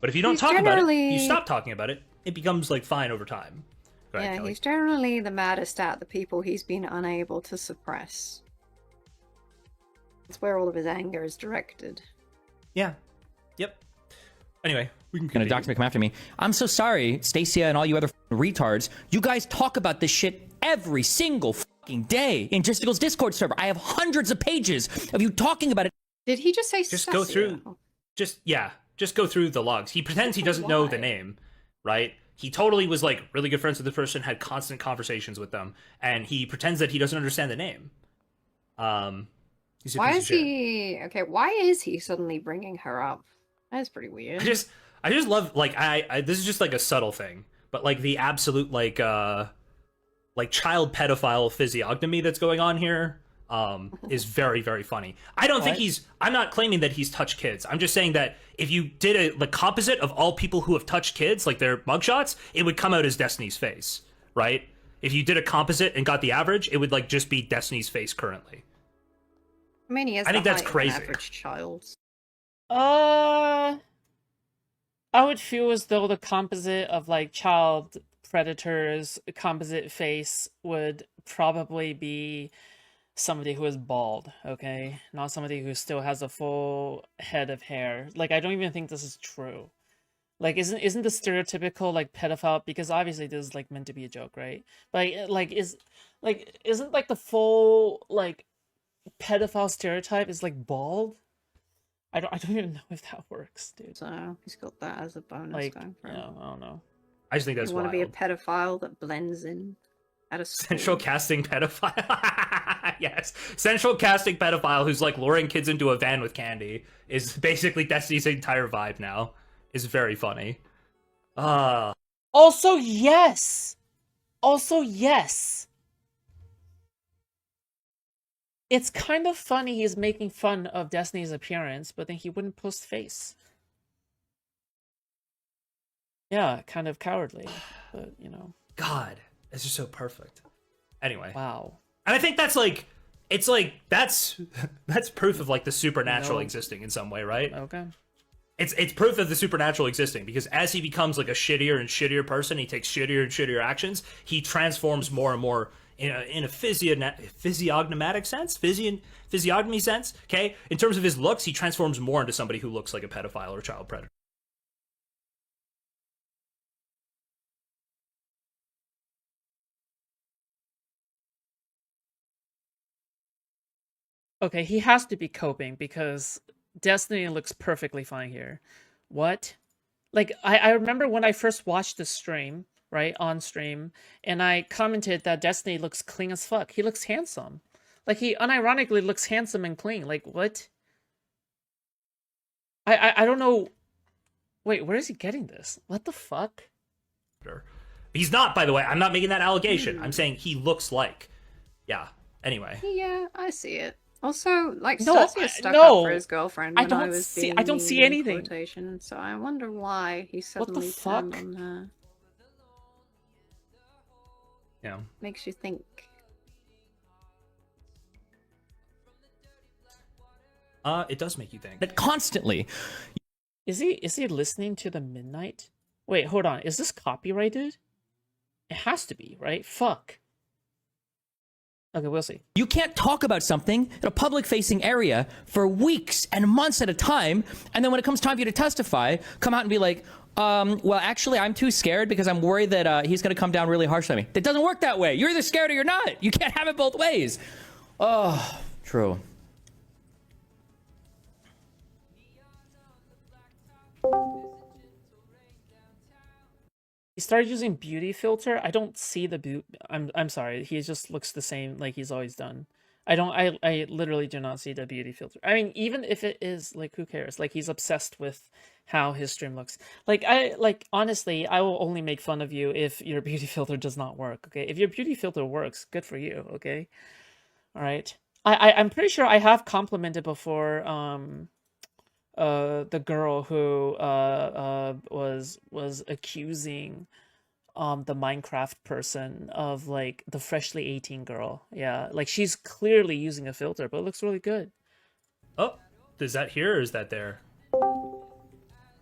But if you don't He's talk about it, you generally, stop talking about it, it becomes like fine over time. Go ahead, yeah, Kelly. he's generally the maddest at the people he's been unable to suppress. That's where all of his anger is directed. Yeah. Yep. Anyway, we can Gonna continue. dox me, come after me. I'm so sorry, Stacia and all you other retards. You guys talk about this shit every single fucking day in Jstlk's Discord server. I have hundreds of pages of you talking about it. Did he just say Just go through. Just go through the logs. He pretends he doesn't know the name, right? He totally was like really good friends with the person, had constant conversations with them, and he pretends that he doesn't understand the name. He's a Why piece of is shit. he okay? Why is he suddenly bringing her up? That's pretty weird. I just love like I this is just like a subtle thing, but like the absolute like child pedophile physiognomy that's going on here is very very funny. I don't think I'm not claiming that he's touched kids. I'm just saying that if you did the composite of all people who have touched kids, like their mugshots, it would come out as Destiny's face, right? If you did a composite and got the average, it would like just be Destiny's face currently. I mean, he has I think the that's height of crazy. an average child. I would feel as though the composite of like child predators composite face would probably be somebody who is bald, okay? Not somebody who still has a full head of hair. Like I don't even think this is true. Like isn't the stereotypical like pedophile, because obviously this is like meant to be a joke, right? Like isn't like the full like pedophile stereotype is like bald? I don't even know if that works, dude. So he's got that as a bonus Like, going for him. yeah, I don't know. I just think that's You want to be a wild. pedophile that blends in at a school. Central casting pedophile. Yes. Central casting pedophile who's like luring kids into a van with candy is basically Destiny's entire vibe now. Is very funny. Also, yes. Also, yes. It's kind of funny he's making fun of Destiny's appearance, but then he wouldn't post face. Yeah, kind of cowardly, but you know. God, it's just so perfect. Anyway. Wow. And I think that's like it's like that's proof of like the supernatural No. existing in some way, right? Okay. It's proof of the supernatural existing because as he becomes like a shittier and shittier person, he takes shittier and shittier actions. He transforms more and more in a physiognomatic sense, physiognomy sense. Okay, in terms of his looks, he transforms more into somebody who looks like a pedophile or child predator. Okay, he has to be coping because Destiny looks perfectly fine here. What? Like, I remember when I first watched the stream, right, on stream, and I commented that Destiny looks clean as fuck. He looks handsome. Like, he unironically looks handsome and clean. Like, what? I don't know. Wait, where is he getting this? What the fuck? He's not, by the way. I'm not making that allegation. I'm saying he looks like. Yeah. Anyway. Yeah, I see it. Also, like, No, Stasia stuck no. up for his girlfriend I when don't I was see- being I don't see mean in anything. quotation, so I wonder why he What the suddenly turned fuck? on her. Yeah. Makes you think. It does make you think. That constantly. Is he listening to the Midnight? Wait, hold on. Is this copyrighted? It has to be, right? Fuck. Okay, we'll see. You can't talk about something in a public-facing area for weeks and months at a time, and then when it comes time for you to testify, come out and be like, well, actually, I'm too scared because I'm worried that he's going to come down really harsh on me. It doesn't work that way. You're either scared or you're not. You can't have it both ways. Oh, true. He started using beauty filter. I don't see the beauty. I'm sorry. He just looks the same like he's always done. I literally do not see the beauty filter. I mean, even if it is, like, who cares? Like, he's obsessed with how his stream looks. Like, honestly, I will only make fun of you if your beauty filter does not work, okay? If your beauty filter works, good for you, okay? All right. I'm pretty sure I have complimented before, the girl who was accusing the Minecraft person of like the freshly 18 girl. Yeah, like she's clearly using a filter, but it looks really good. Oh, is that here or is that there?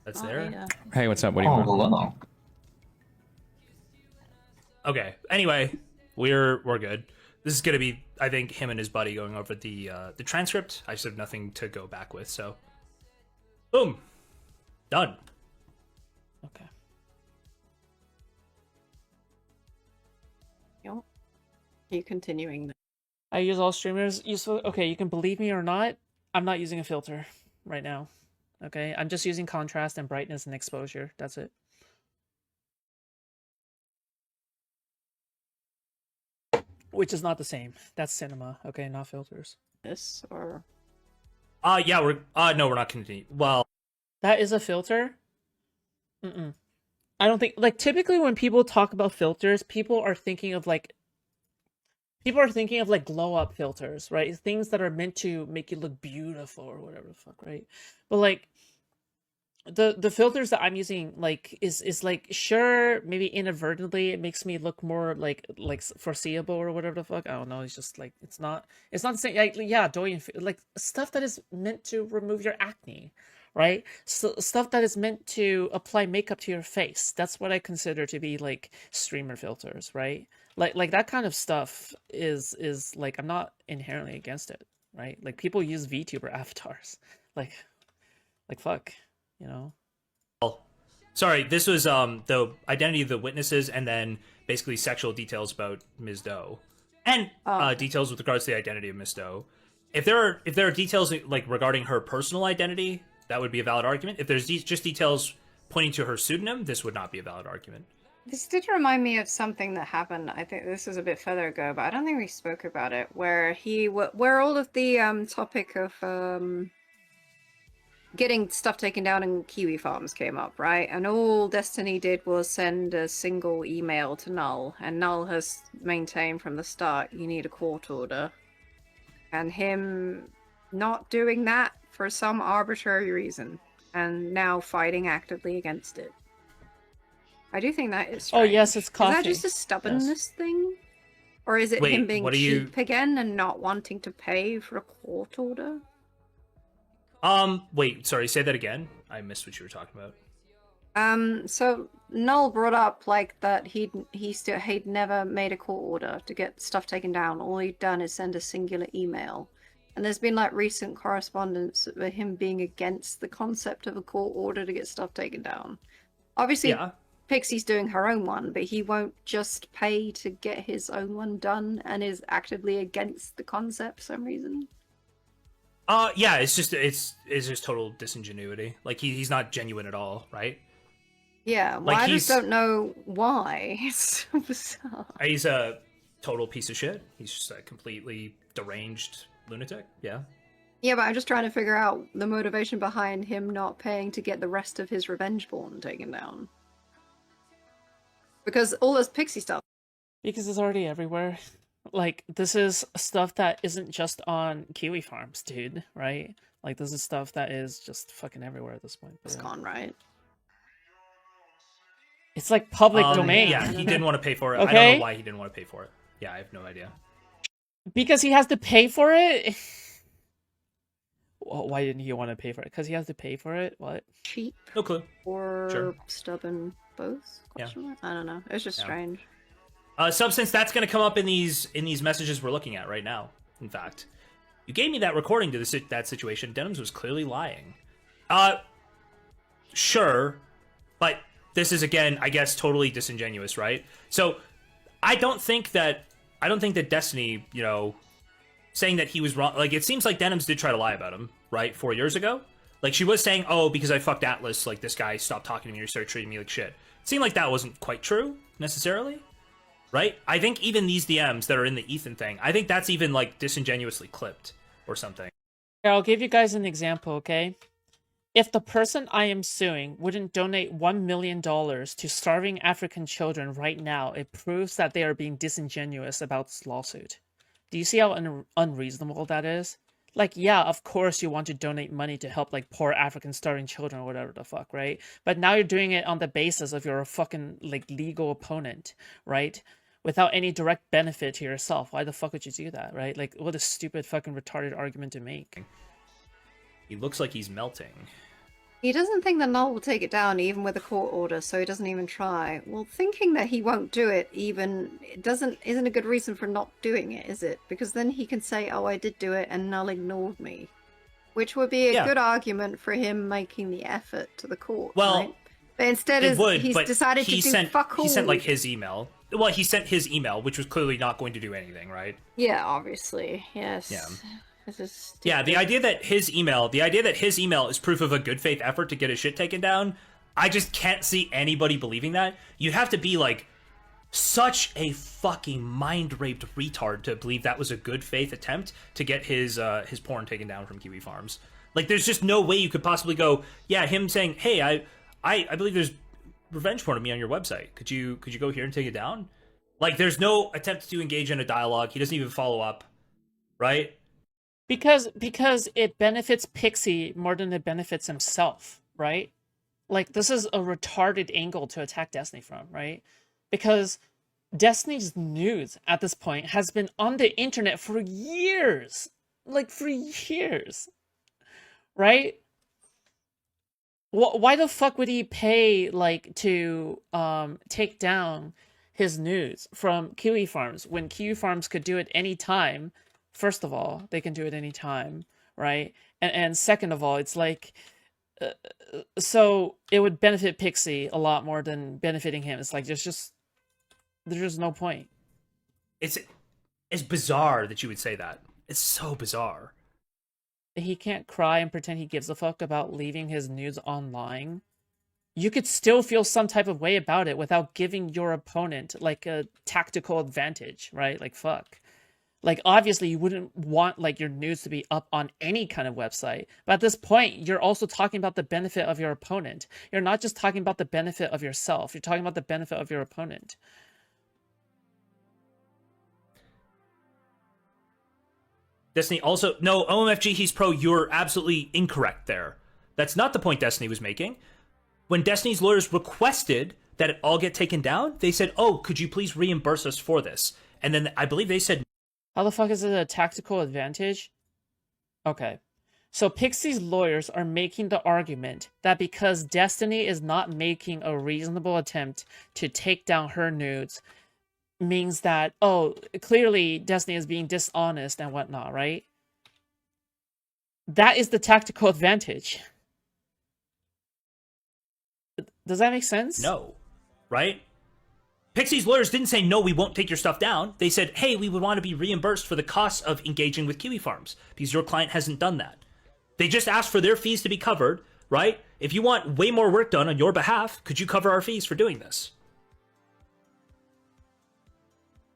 that's Oh, there. yeah. Hey, what's up? What do you Oh, want? hello. Okay. Anyway, we're good. This is gonna be, I think, him and his buddy going over the transcript. I just have nothing to go back with, so boom, done. Okay. Yep. Are you continuing? I use all streamers. Useful. Okay, you can believe me or not. I'm not using a filter right now. Okay, I'm just using contrast and brightness and exposure. That's it. Which is not the same. That's cinema. Okay, not filters. This or Yeah, no, we're not continuing. Well, That is a filter. Mm-mm. I don't think, like, typically when people talk about filters, people are thinking of like glow up filters, right? Things that are meant to make you look beautiful or whatever the fuck, right? But like the filters that I'm using, like, is like, sure, maybe inadvertently it makes me look more like foreseeable or whatever the fuck. I don't know. It's just like it's not the same. Like, yeah, doing like stuff that is meant to remove your acne, right? So stuff that is meant to apply makeup to your face. That's what I consider to be like streamer filters, right? Like that kind of stuff is like, I'm not inherently against it, right? Like people use VTuber avatars, like fuck, you know. sorry, this was the identity of the witnesses, and then basically sexual details about Ms. Doe, and details with regards to the identity of Ms. Doe. If there are details like regarding her personal identity, that would be a valid argument. If there's just details pointing to her pseudonym, this would not be a valid argument. this did remind me of something that happened. I think this was a bit further ago, but I don't think we spoke about it. Where all of the topic of getting stuff taken down in Kiwi Farms came up, right? And all Destiny did was send a single email to Null, and Null has maintained from the start you need a court order. And him not doing that for some arbitrary reason, and now fighting actively against it. I do think that is Oh, strange. yes, it's Is coffee. that just a stubbornness thing? Or is it Wait, him being what are you- cheap again and not wanting to pay for a court order? Wait, sorry, say that again. I missed what you were talking about. So Null brought up like that he'd never made a court order to get stuff taken down. All he'd done is send a singular email. And there's been like recent correspondence with him being against the concept of a court order to get stuff taken down. Obviously, Yeah. Pixie's doing her own one, but he won't just pay to get his own one done and is actively against the concept for some reason. Yeah, it's just total disingenuity. Like he's not genuine at all, right? Yeah, well, Like, I just he's- don't know why. It's so bizarre. He's a total piece of shit. He's just a completely deranged lunatic. Yeah. Yeah, but I'm just trying to figure out the motivation behind him not paying to get the rest of his revenge porn taken down. Because all this Pixie stuff. Because it's already everywhere. Like, this is stuff that isn't just on Kiwi Farms, dude, right? Like, this is stuff that is just fucking everywhere at this point. But, It's gone, right? it's like public domain. Yeah, he didn't want to pay for it. I Okay. don't know why he didn't want to pay for it. Yeah, I have no idea. Because he has to pay for it? Well, why didn't he want to pay for it? Because he has to pay for it? What? Cheap No clue. or Sure. stubborn, both? Question mark? I don't know. It's just Yeah. strange. Substance, that's going to come up in these messages we're looking at right now. In fact, you gave me that recording to that situation. Denims was clearly lying. Sure, but this is again, I guess, totally disingenuous, right? So, I don't think that Destiny, saying that he was wrong. Like, it seems like Denims did try to lie about him, right? 4 years ago, like she was saying, oh, because I fucked Atlas, like this guy stopped talking to me or started treating me like shit. It seemed like that wasn't quite true necessarily. Right? I think even these DMs that are in the Ethan thing, I think that's even, like, disingenuously clipped or something. Here, I'll give you guys an example, okay? If the person I am suing wouldn't donate $1 million to starving African children right now, it proves that they are being disingenuous about this lawsuit. Do you see how unreasonable that is? Like, yeah, of course you want to donate money to help, like, poor African starving children or whatever the fuck, right? But now you're doing it on the basis of your fucking, like, legal opponent, right? Without any direct benefit to yourself. Why the fuck would you do that, right? Like, what a stupid fucking retarded argument to make. He looks like he's melting. He doesn't think that Null will take it down even with a court order, so he doesn't even try. Well, thinking that he won't do it isn't a good reason for not doing it, is it? Because then he can say, "Oh, I did do it, and Null ignored me," which would be a good argument for him making the effort to the court. Well, right? But instead, he's decided to do fuck all. He sent like his email. Well, he sent his email, which was clearly not going to do anything, right? Yeah, obviously, yes. Yeah. Yeah, the idea that his email is proof of a good faith effort to get his shit taken down, I just can't see anybody believing that. You have to be like such a fucking mind raped retard to believe that was a good faith attempt to get his porn taken down from Kiwi Farms. Like, there's just no way you could possibly go, yeah, him saying, hey, I believe there's revenge porn of me on your website. Could you go here and take it down? Like, there's no attempt to engage in a dialogue. He doesn't even follow up, right? Because it benefits Pixie more than it benefits himself, right? Like, this is a retarded angle to attack Destiny from, right? Because Destiny's nudes at this point has been on the internet for years. Like, for years. Right? Why the fuck would he pay, like, to take down his nudes from Kiwi Farms when Kiwi Farms could do it anytime? First of all, they can do it anytime, right? And second of all, it's like, so it would benefit Pixie a lot more than benefiting him. It's like, there's just no point. It's bizarre that you would say that. It's so bizarre. He can't cry and pretend he gives a fuck about leaving his nudes online. You could still feel some type of way about it without giving your opponent, like, a tactical advantage, right? Like, fuck. Like, obviously, you wouldn't want, like, your nudes to be up on any kind of website. But at this point, you're also talking about the benefit of your opponent. You're not just talking about the benefit of yourself. You're talking about the benefit of your opponent. Destiny also... No, OMFG, he's pro. You're absolutely incorrect there. That's not the point Destiny was making. When Destiny's lawyers requested that it all get taken down, they said, oh, could you please reimburse us for this? And then I believe they said... How the fuck is it a tactical advantage? Okay. So Pixie's lawyers are making the argument that because Destiny is not making a reasonable attempt to take down her nudes, means that, oh, clearly Destiny is being dishonest and whatnot, right? That is the tactical advantage. Does that make sense? No. Right? Pixie's lawyers didn't say, no, we won't take your stuff down. They said, hey, we would want to be reimbursed for the cost of engaging with Kiwi Farms because your client hasn't done that. They just asked for their fees to be covered, right? If you want way more work done on your behalf, could you cover our fees for doing this?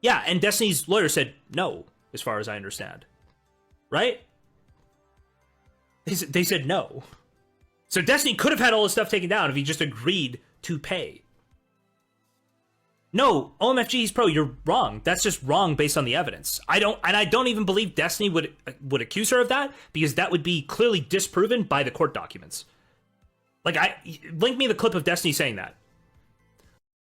Yeah, and Destiny's lawyer said no, as far as I understand. Right? They said no. So Destiny could have had all his stuff taken down if he just agreed to pay. No, OMFG, he's pro. You're wrong. That's just wrong based on the evidence. I don't even believe Destiny would accuse her of that because that would be clearly disproven by the court documents. Like, link me the clip of Destiny saying that.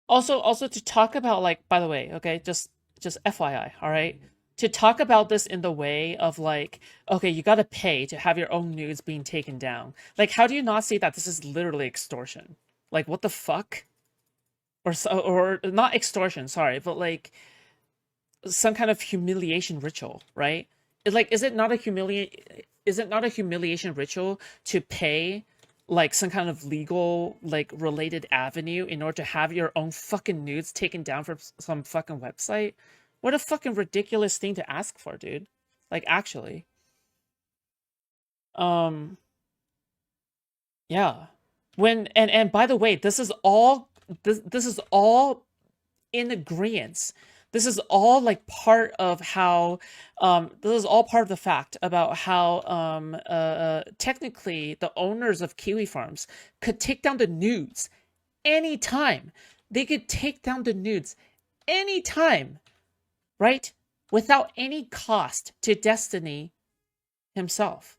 Also to talk about, like, by the way, okay, just FYI, all right? To talk about this in the way of, like, okay, you gotta pay to have your own nudes being taken down. Like, how do you not see that this is literally extortion? Like, what the fuck? Or not extortion, sorry, but, like, some kind of humiliation ritual, right? Is it not a humiliation ritual to pay, like, some kind of legal, like, related avenue in order to have your own fucking nudes taken down from some fucking website? What a fucking ridiculous thing to ask for, dude. Like, actually. Yeah. And by the way, this is all in agreement. This is all, like, part of how this is all part of the fact about how technically the owners of Kiwi Farms could take down the nudes anytime. They could take down the nudes anytime, right? Without any cost to Destiny himself.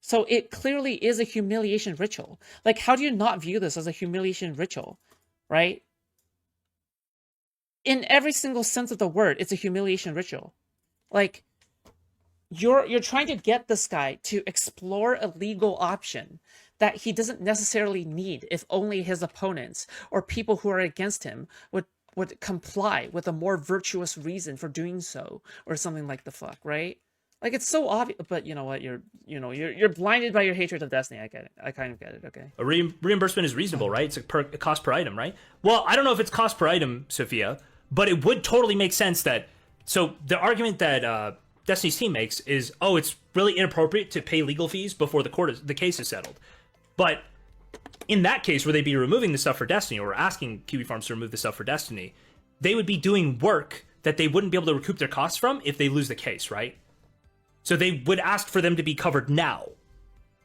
So it clearly is a humiliation ritual. Like, how do you not view this as a humiliation ritual, right? In every single sense of the word, it's a humiliation ritual. Like, you're trying to get this guy to explore a legal option that he doesn't necessarily need if only his opponents or people who are against him would comply with a more virtuous reason for doing so, or something like the fuck, right? Like, it's so obvious, but you know what? You're blinded by your hatred of Destiny. I get it. I kind of get it. Okay. A reimbursement is reasonable, right? It's a cost per item, right? Well, I don't know if it's cost per item, Sophia, but it would totally make sense that. So the argument that Destiny's team makes is, oh, it's really inappropriate to pay legal fees before the case is settled. But in that case, where they'd be removing the stuff for Destiny, or asking Kiwi Farms to remove the stuff for Destiny, they would be doing work that they wouldn't be able to recoup their costs from if they lose the case, right? So they would ask for them to be covered now,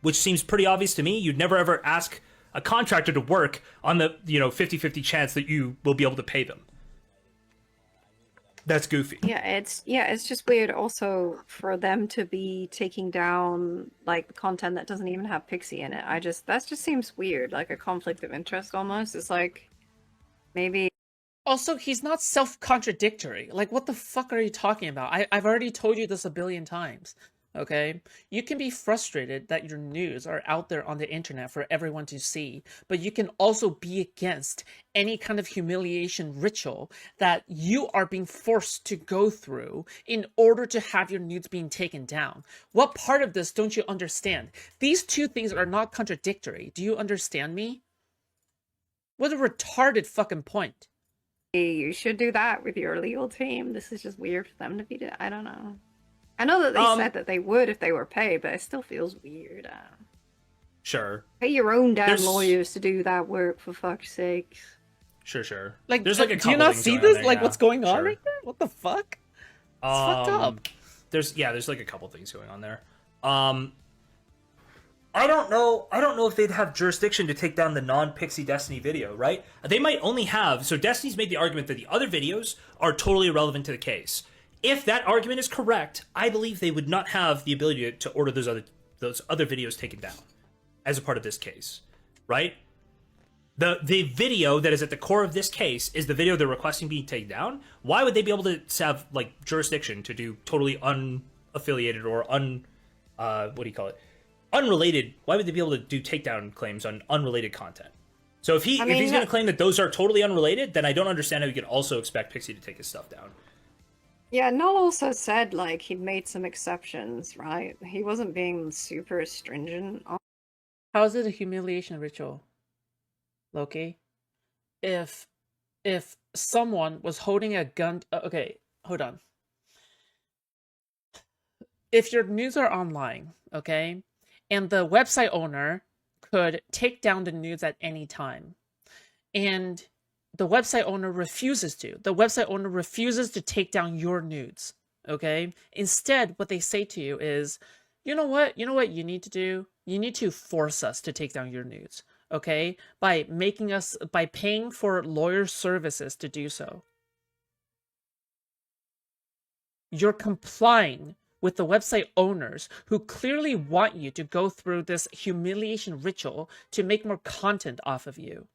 which seems pretty obvious to me. You'd never ever ask a contractor to work on the 50-50 chance that you will be able to pay them. That's goofy. Yeah, it's just weird also for them to be taking down like content that doesn't even have Pixie in it. That just seems weird, like a conflict of interest almost. It's like maybe. Also, he's not self-contradictory. Like, what the fuck are you talking about? I've already told you this a billion times, okay? You can be frustrated that your news are out there on the internet for everyone to see, but you can also be against any kind of humiliation ritual that you are being forced to go through in order to have your nudes being taken down. What part of this don't you understand? These two things are not contradictory. Do you understand me? What a retarded fucking point. You should do that with your legal team. This is just weird for them to be doing. I don't know. I know that they said that they would if they were paid, but it still feels weird. Sure. Pay your own damn lawyers to do that work, for fuck's sake. Sure. Like, there's like a do you couple not things see going this? on there, Like, yeah. what's going on Sure. right there? What the fuck? It's fucked up. There's like a couple things going on there. I don't know if they'd have jurisdiction to take down the non-Pixie Destiny video, right? They might only have. So Destiny's made the argument that the other videos are totally irrelevant to the case. If that argument is correct, I believe they would not have the ability to order those other videos taken down as a part of this case, right? The video that is at the core of this case is the video they're requesting being taken down. Why would they be able to have like jurisdiction to do totally unaffiliated or unrelated? Why would they be able to do takedown claims on unrelated content? So if he's going to claim that those are totally unrelated, then I don't understand how you could also expect Pixie to take his stuff down. Yeah, Null also said like he'd made some exceptions, right? He wasn't being super stringent on. How is it a humiliation ritual, Loki? If someone was holding a gun, okay, hold on. If your news are online, okay, and the website owner could take down the news at any time, and the website owner refuses to. The website owner refuses to take down your nudes, okay? Instead, what they say to you is, you know what you need to do? You need to force us to take down your nudes, okay? By paying for lawyer services to do so. You're complying with the website owners who clearly want you to go through this humiliation ritual to make more content off of you.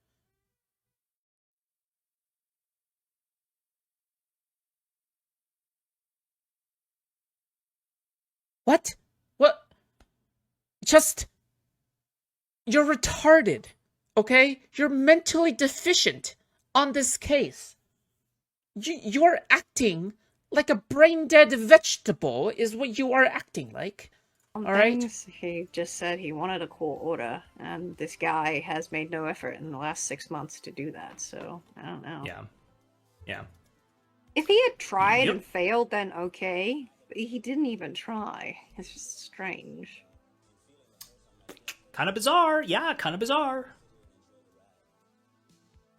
What? What? You're retarded, okay? You're mentally deficient on this case. You're acting like a brain-dead vegetable is what you are acting like. All right? He just said he wanted a court order, and this guy has made no effort in the last 6 months to do that, so I don't know. Yeah. If he had tried and failed, then okay. But he didn't even try. It's just strange. Kind of bizarre. Yeah, kind of bizarre.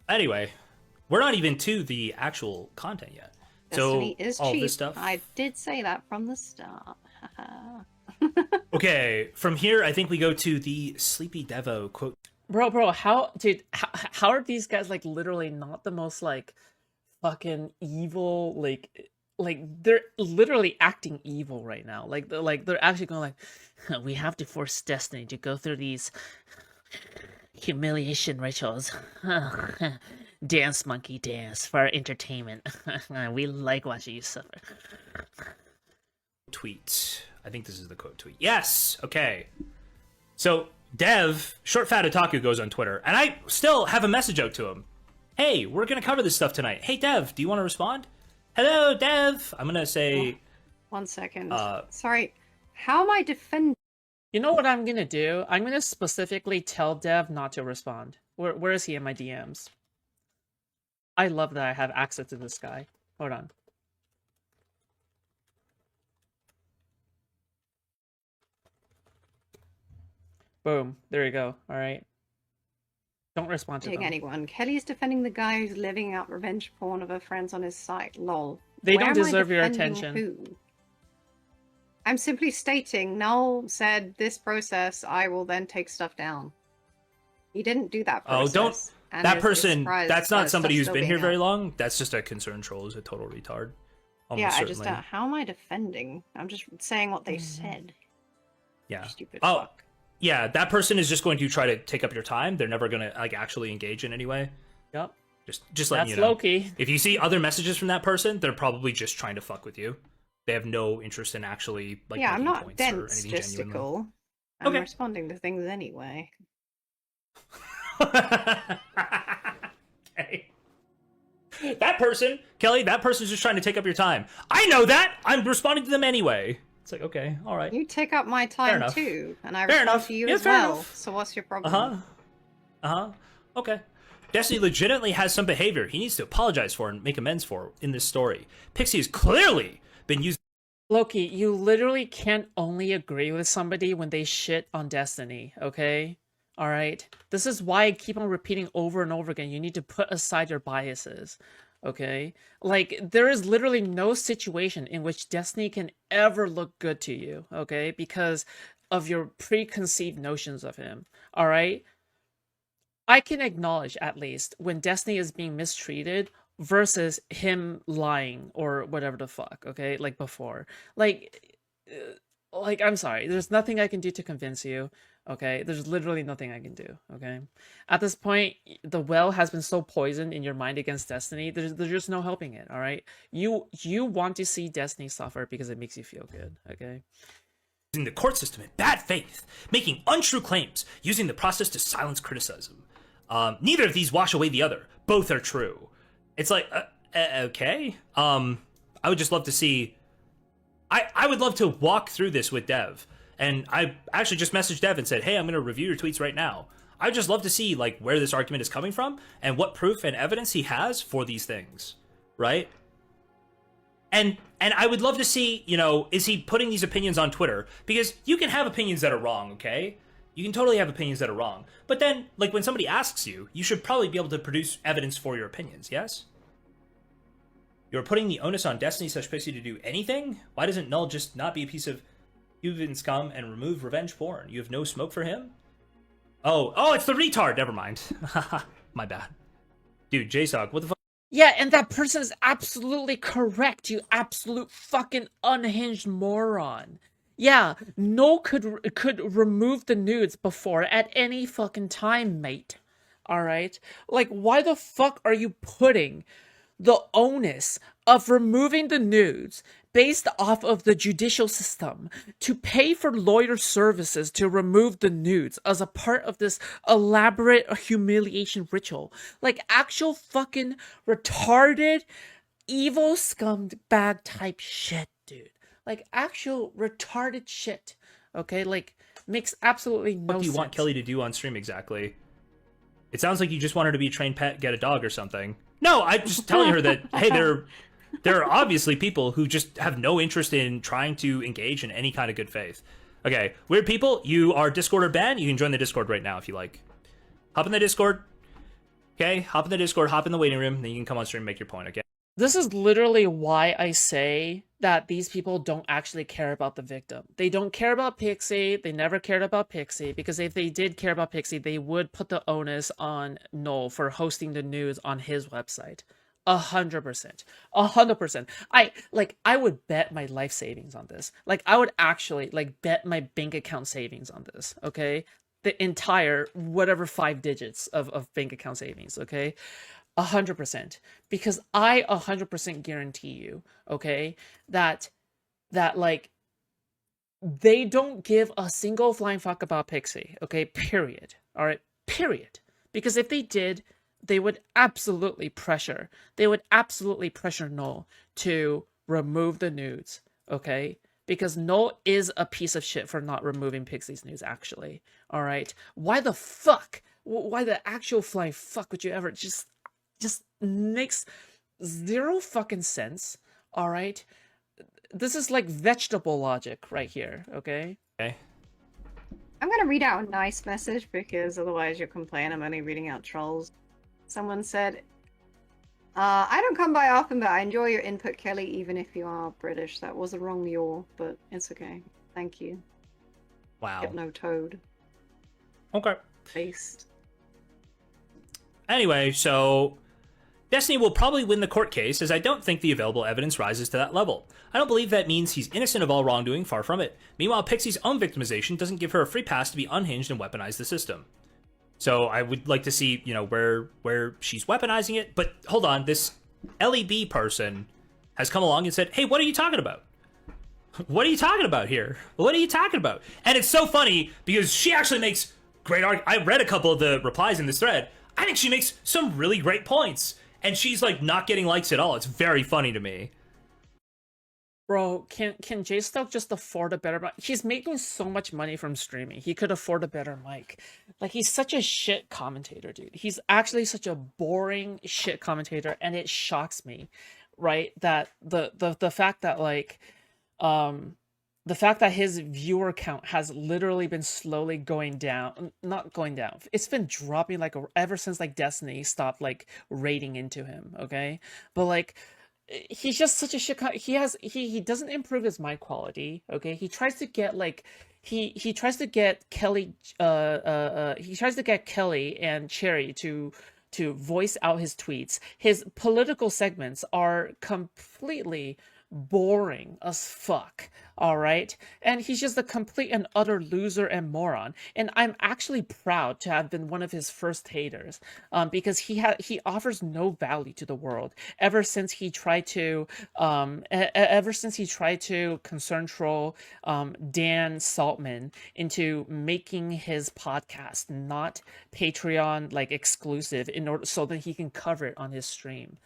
Anyway, we're not even to the actual content yet. Destiny so is all cheap. this stuff. I did say that from the start. Okay, from here I think we go to the Sleepy Devo quote. Bro, how are these guys like literally not the most like fucking evil, like they're literally acting evil right now. They're actually going like, we have to force Destiny to go through these humiliation rituals. Dance, monkey, dance for our entertainment. We like watching you suffer. Tweet. I think this is the quote tweet. Yes. Okay. So Dev, Short Fat Otaku, goes on Twitter, and I still have a message out to him. Hey, we're gonna cover this stuff tonight. Hey, Dev, do you want to respond? Hello, Dev. I'm gonna say. 1 second. Sorry. How am I defending? You know what I'm gonna do? I'm gonna specifically tell Dev not to respond. Where is he in my DMs? I love that I have access to this guy. Hold on. Boom. There you go. All right. Don't respond to them. Anyone. Kelly's defending the guy who's living out revenge porn of her friends on his site. Lol. They Where don't am I deserve your defending attention. Who? I'm simply stating Null said this process, I will then take stuff down. He didn't do that process. Oh, don't. and That is person, surprised that's that not his somebody stuff's who's still been here being very out. long. That's just a concerned troll who's a total retard. Almost Yeah, I certainly. just don't. How am I defending? I'm just saying what they said. Yeah. Stupid Oh, fuck. yeah, that person is just going to try to take up your time. They're never going to like actually engage in any way. Yep. Just letting That's you know. Loki. If you see other messages from that person, they're probably just trying to fuck with you. They have no interest in actually like Yeah, I'm making not points dense, or anything genuinely. Jesticle. I'm Okay. responding to things anyway. Okay. That person, Kelly, that person's just trying to take up your time. I know that. I'm responding to them anyway. It's like, okay, all right. You take up my time enough. too, and I Fair respond enough. to you Yeah, as fair well. enough. So what's your problem? Okay. Destiny legitimately has some behavior he needs to apologize for and make amends for in this story. Pixie has clearly been using. Loki, you literally can't only agree with somebody when they shit on Destiny, okay? Alright? This is why I keep on repeating over and over again. You need to put aside your biases, okay? Like, there is literally no situation in which Destiny can ever look good to you, okay? Because of your preconceived notions of him, alright? I can acknowledge, at least, when Destiny is being mistreated versus him lying or whatever the fuck, okay? Like before. Like, I'm sorry. There's nothing I can do to convince you, okay? There's literally nothing I can do, okay? At this point, the well has been so poisoned in your mind against Destiny, there's just no helping it, all right? You want to see Destiny suffer because it makes you feel good, okay? Using the court system in bad faith, making untrue claims, using the process to silence criticism. Neither of these wash away the other. Both are true. It's like, okay. I would just love to see. I would love to walk through this with Dev, and I actually just messaged Dev and said, "Hey, I'm going to review your tweets right now." I would just love to see like where this argument is coming from and what proof and evidence he has for these things, right? And I would love to see, you know, is he putting these opinions on Twitter? Because you can have opinions that are wrong, okay? You can totally have opinions that are wrong. But then, like, when somebody asks you, you should probably be able to produce evidence for your opinions, yes? You're putting the onus on Destiny/Pixie to do anything? Why doesn't Null just not be a piece of human scum and remove revenge porn? You have no smoke for him? Oh, it's the retard! Never mind. My bad. Dude, Jstlk, what the fuck? Yeah, and that person is absolutely correct, you absolute fucking unhinged moron. Yeah, Noel could remove the nudes before at any fucking time, mate. Alright? Like, why the fuck are you putting the onus of removing the nudes based off of the judicial system to pay for lawyer services to remove the nudes as a part of this elaborate humiliation ritual? Like, actual fucking retarded, evil scummed bag type shit, dude. Like, actual retarded shit, okay? Like, makes absolutely no sense. What do you want Kelly to do on stream exactly? It sounds like you just want her to be a trained pet, get a dog or something. No, I'm just telling her that, hey, there are obviously people who just have no interest in trying to engage in any kind of good faith. Okay, weird people, you are Discord or ban. You can join the Discord right now if you like. Hop in the Discord. Okay, hop in the Discord, hop in the waiting room, then you can come on stream and make your point, okay? This is literally why I say that these people don't actually care about the victim. They don't care about Pixie. They never cared about Pixie, because if they did care about Pixie, they would put the onus on Noel for hosting the news on his website. 100%. 100%. I would bet my life savings on this. Like, I would actually, like, bet my bank account savings on this, okay? The entire, whatever 5 digits of bank account savings, okay? 100%, because I 100% guarantee you, okay, that like they don't give a single flying fuck about Pixie, okay? Period. All right? Period. Because if they did, they would absolutely pressure. They would absolutely pressure Null to remove the nudes, okay? Because Null is a piece of shit for not removing Pixie's nudes, actually. All right? Why the fuck? Why the actual flying fuck would you ever just makes zero fucking sense, all right? This is like vegetable logic right here, okay? Okay. I'm gonna read out a nice message because otherwise you'll complain I'm only reading out trolls. Someone said, I don't come by often, but I enjoy your input, Kelly, even if you are British. That was a wrong yaw, but it's okay. Thank you. Wow. Hypno Toad. Okay. Based. Anyway, so Destiny will probably win the court case, as I don't think the available evidence rises to that level. I don't believe that means he's innocent of all wrongdoing, far from it. Meanwhile, Pixie's own victimization doesn't give her a free pass to be unhinged and weaponize the system. So I would like to see, you know, where she's weaponizing it. But hold on, this LEB person has come along and said, hey, what are you talking about? What are you talking about here? What are you talking about? And it's so funny because she actually makes great I read a couple of the replies in this thread. I think she makes some really great points. And she's like not getting likes at all. It's very funny to me. Bro, can Jstlk just afford a better mic? He's making so much money from streaming. He could afford a better mic. Like, he's such a shit commentator, dude. He's actually such a boring shit commentator, and it shocks me, right? That the fact that like the fact that his viewer count has literally been slowly going down, not going down, it's been dropping like ever since like Destiny stopped like raiding into him, okay? But like, he's just such a shit. He doesn't improve his mic quality, okay? He tries to get like he tries to get Kelly he tries to get Kelly and Cherry to voice out his tweets. His political segments are completely boring as fuck, all right? And he's just a complete and utter loser and moron. And I'm actually proud to have been one of his first haters, because he offers no value to the world ever since he tried to concern troll Dan Saltman into making his podcast not Patreon like exclusive in order so that he can cover it on his stream.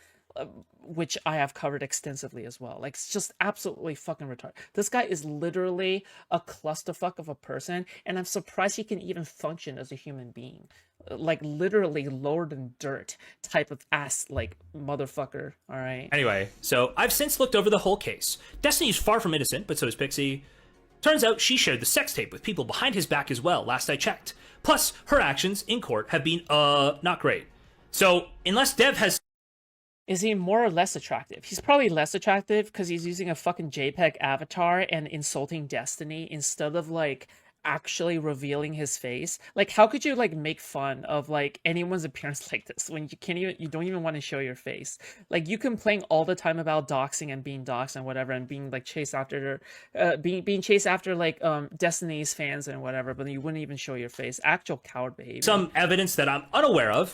Which I have covered extensively as well. Like, it's just absolutely fucking retarded. This guy is literally a clusterfuck of a person, and I'm surprised he can even function as a human being. Like, literally lower than dirt type of ass, like, motherfucker, alright? Anyway, so I've since looked over the whole case. Destiny is far from innocent, but so is Pixie. Turns out she shared the sex tape with people behind his back as well, last I checked. Plus, her actions in court have been, not great. So, unless Dev has... Is he more or less attractive? He's probably less attractive because he's using a fucking JPEG avatar and insulting Destiny instead of, like, actually revealing his face. Like, how could you, like, make fun of, like, anyone's appearance like this when you don't even want to show your face? Like, you complain all the time about doxing and being doxed and whatever, and being, like, chased after, being chased after, like, Destiny's fans and whatever, but you wouldn't even show your face. Actual coward behavior. Some evidence that I'm unaware of